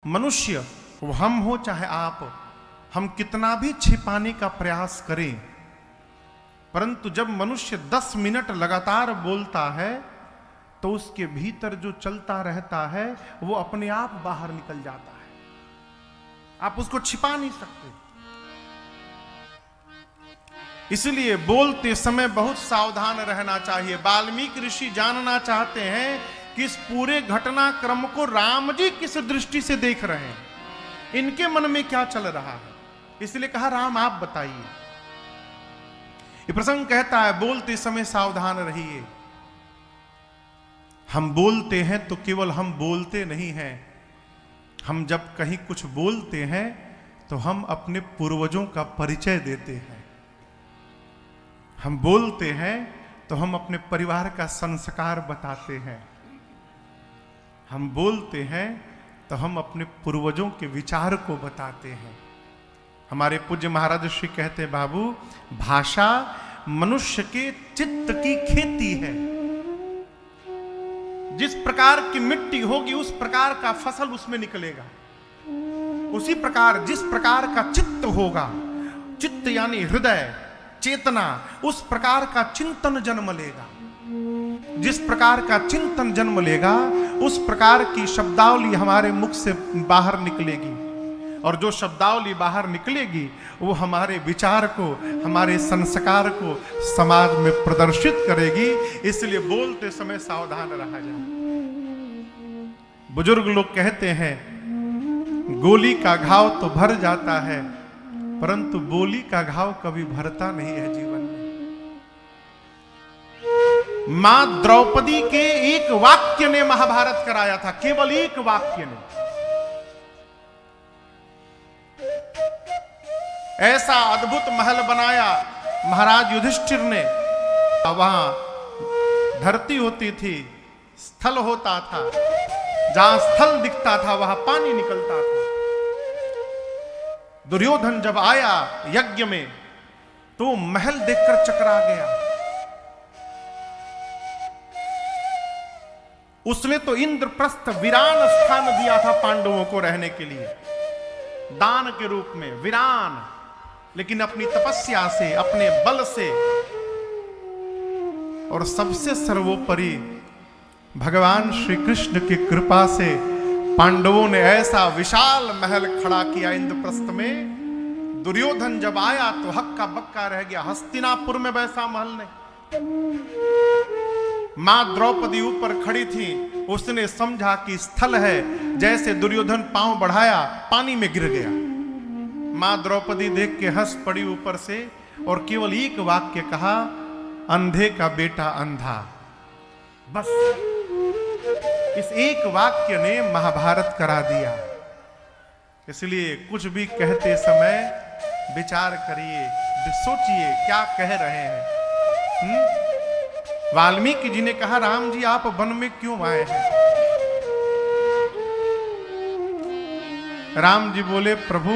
मनुष्य वो हम हो चाहे आप, हम कितना भी छिपाने का प्रयास करें, परंतु जब मनुष्य 10 मिनट लगातार बोलता है तो उसके भीतर जो चलता रहता है वो अपने आप बाहर निकल जाता है। आप उसको छिपा नहीं सकते। इसलिए बोलते समय बहुत सावधान रहना चाहिए। वाल्मीकि ऋषि जानना चाहते हैं कि इस पूरे घटनाक्रम को राम जी किस दृष्टि से देख रहे हैं, इनके मन में क्या चल रहा है। इसलिए कहा राम आप बताइए। ये प्रसंग कहता है बोलते समय सावधान रहिए। हम बोलते हैं तो केवल हम बोलते नहीं हैं, हम जब कहीं कुछ बोलते हैं तो हम अपने पूर्वजों का परिचय देते हैं। हम बोलते हैं तो हम अपने परिवार का संस्कार बताते हैं। हम बोलते हैं तो हम अपने पूर्वजों के विचार को बताते हैं। हमारे पूज्य महाराज श्री कहते हैं बाबू, भाषा मनुष्य के चित्त की खेती है। जिस प्रकार की मिट्टी होगी उस प्रकार का फसल उसमें निकलेगा। उसी प्रकार जिस प्रकार का चित्त होगा, चित्त यानी हृदय चेतना, उस प्रकार का चिंतन जन्म लेगा। जिस प्रकार का चिंतन जन्म लेगा उस प्रकार की शब्दावली हमारे मुख से बाहर निकलेगी, और जो शब्दावली बाहर निकलेगी वो हमारे विचार को, हमारे संस्कार को समाज में प्रदर्शित करेगी। इसलिए बोलते समय सावधान रहा जाए। बुजुर्ग लोग कहते हैं गोली का घाव तो भर जाता है, परंतु बोली का घाव कभी भरता नहीं है जीवन में। मां द्रौपदी के एक वाक्य ने महाभारत कराया था, केवल एक वाक्य ने। ऐसा अद्भुत महल बनाया महाराज युधिष्ठिर ने। वहां धरती होती थी, स्थल होता था, जहां स्थल दिखता था वहां पानी निकलता था। दुर्योधन जब आया यज्ञ में तो महल देखकर चकरा गया। उसने तो इंद्रप्रस्थ वीरान स्थान दिया था पांडवों को रहने के लिए, दान के रूप में वीरान। लेकिन अपनी तपस्या से, अपने बल से, और सबसे सर्वोपरि भगवान श्री कृष्ण की कृपा से पांडवों ने ऐसा विशाल महल खड़ा किया इंद्रप्रस्थ में। दुर्योधन जब आया तो हक्का बक्का रह गया। हस्तिनापुर में वैसा महल नहीं। मां द्रौपदी ऊपर खड़ी थी, उसने समझा कि स्थल है। जैसे दुर्योधन पांव बढ़ाया पानी में गिर गया। मां द्रौपदी देख के हंस पड़ी ऊपर से और केवल एक वाक्य कहा, अंधे का बेटा अंधा। बस इस एक वाक्य ने महाभारत करा दिया। इसलिए कुछ भी कहते समय विचार करिए, सोचिए क्या कह रहे हैं। वाल्मीकि जी ने कहा राम जी आप वन में क्यों आए हैं? राम जी बोले प्रभु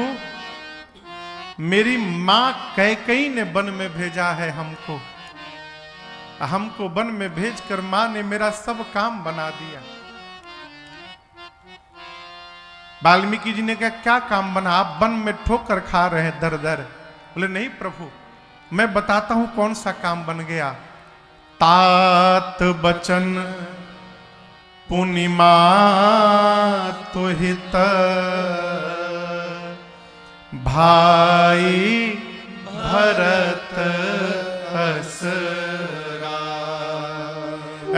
मेरी मां कैकेयी ने वन में भेजा है हमको। हमको वन में भेजकर मां ने मेरा सब काम बना दिया। वाल्मीकि जी ने कहा क्या काम बना? आप वन में ठोकर खा रहे हैं दर दर। बोले नहीं प्रभु मैं बताता हूं कौन सा काम बन गया। तात बचन पुनिमा तो हित भाई भरत असरा।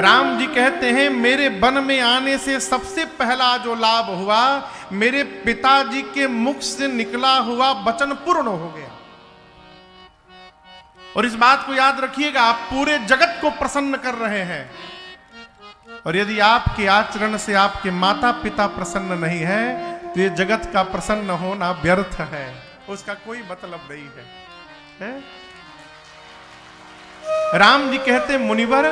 राम जी कहते हैं मेरे वन में आने से सबसे पहला जो लाभ हुआ, मेरे पिताजी के मुख से निकला हुआ वचन पूर्ण हो गया। और इस बात को याद रखिएगा, आप पूरे जगत को प्रसन्न कर रहे हैं, और यदि आपके आचरण से आपके माता पिता प्रसन्न नहीं है तो ये जगत का प्रसन्न होना व्यर्थ है, उसका कोई मतलब नहीं है। राम जी कहते मुनिवर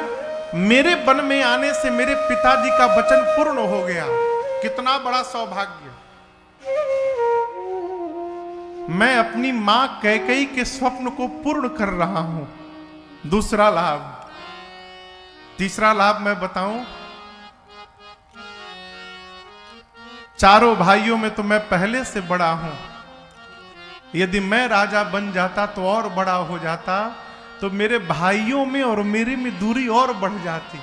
मेरे वन में आने से मेरे पिताजी का वचन पूर्ण हो गया। कितना बड़ा सौभाग्य। मैं अपनी मां कैकेयी के स्वप्न को पूर्ण कर रहा हूं। दूसरा लाभ, तीसरा लाभ मैं बताऊं। चारों भाइयों में तो मैं पहले से बड़ा हूं, यदि मैं राजा बन जाता तो और बड़ा हो जाता, तो मेरे भाइयों में और मेरे में दूरी और बढ़ जाती।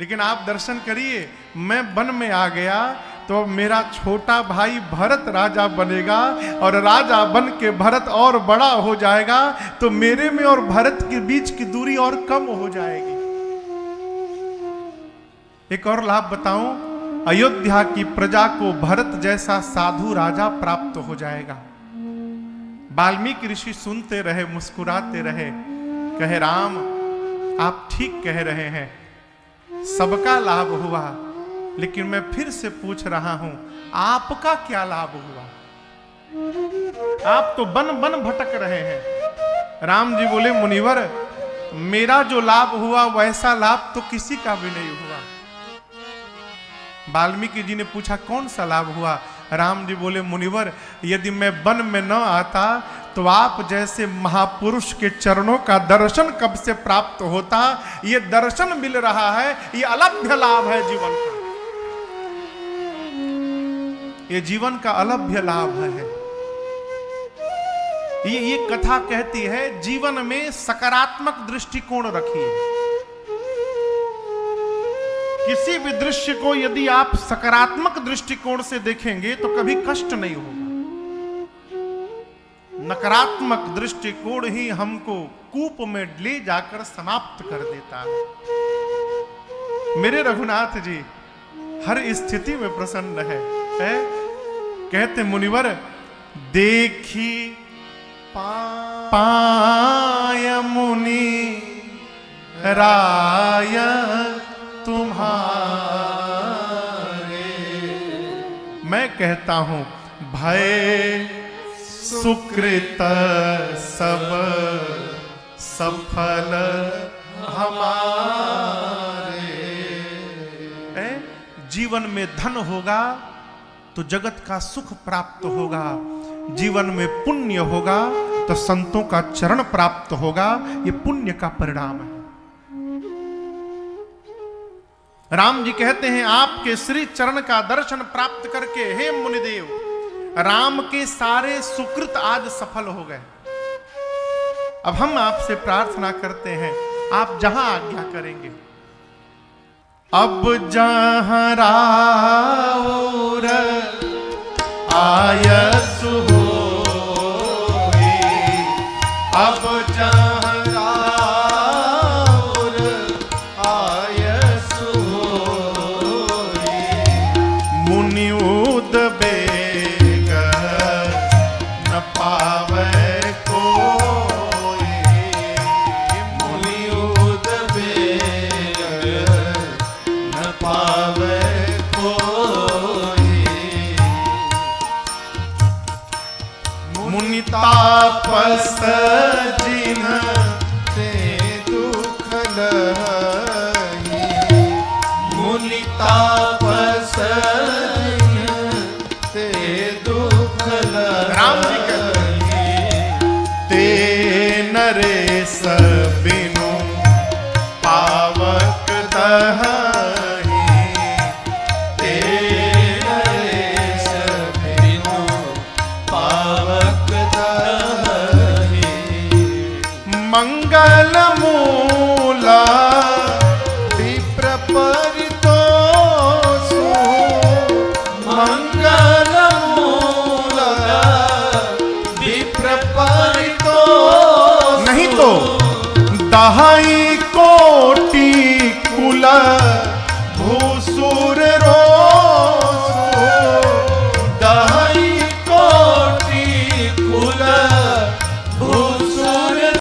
लेकिन आप दर्शन करिए, मैं वन में आ गया तो मेरा छोटा भाई भरत राजा बनेगा, और राजा बन के भरत और बड़ा हो जाएगा, तो मेरे में और भरत के बीच की दूरी और कम हो जाएगी। एक और लाभ बताऊं, अयोध्या की प्रजा को भरत जैसा साधु राजा प्राप्त हो जाएगा। वाल्मीकि ऋषि सुनते रहे, मुस्कुराते रहे, कहे राम आप ठीक कह रहे हैं, सबका लाभ हुआ, लेकिन मैं फिर से पूछ रहा हूं आपका क्या लाभ हुआ? आप तो बन बन भटक रहे हैं। राम जी बोले मुनिवर, मेरा जो लाभ हुआ वैसा लाभ तो किसी का भी नहीं हुआ। वाल्मीकि जी ने पूछा कौन सा लाभ हुआ? राम जी बोले मुनिवर, यदि मैं वन में न आता तो आप जैसे महापुरुष के चरणों का दर्शन कब से प्राप्त होता। ये दर्शन मिल रहा है, ये अलभ्य लाभ है जीवन का, ये जीवन का अलभ्य लाभ है। ये कथा कहती है जीवन में सकारात्मक दृष्टिकोण रखिए। किसी भी दृश्य को यदि आप सकारात्मक दृष्टिकोण से देखेंगे तो कभी कष्ट नहीं होगा। नकारात्मक दृष्टिकोण ही हमको कूप में ले जाकर समाप्त कर देता है। मेरे रघुनाथ जी हर स्थिति में प्रसन्न है? कहते मुनिवर, देखी पाय मुनि राय तुम्हारे, मैं कहता हूं भय सुकृत सब सफल हमारे। जीवन में धन होगा तो जगत का सुख प्राप्त होगा, जीवन में पुण्य होगा तो संतों का चरण प्राप्त होगा। ये पुण्य का परिणाम है। राम जी कहते हैं आपके श्री चरण का दर्शन प्राप्त करके हे मुनिदेव, राम के सारे सुकृत आज सफल हो गए। अब हम आपसे प्रार्थना करते हैं, आप जहां आज्ञा करेंगे। अब जहां राउर आयस होई, अब जहां राउर आयस होई, मुनि उद बेग न पावे कोई, मुनि उद बेग न पावे कोई, मुनि तापस जिन ते दुख लही, मुनि तापस जिन ते दुख लही। राम जी कहते ते नरेश बिनु पावक दही, ते नरेश बिनु पावक दही, मंगल मूला विप्र परितोषु, मंगल मूला विप्र परितोषु, नहीं तो दहाई कोटि कुल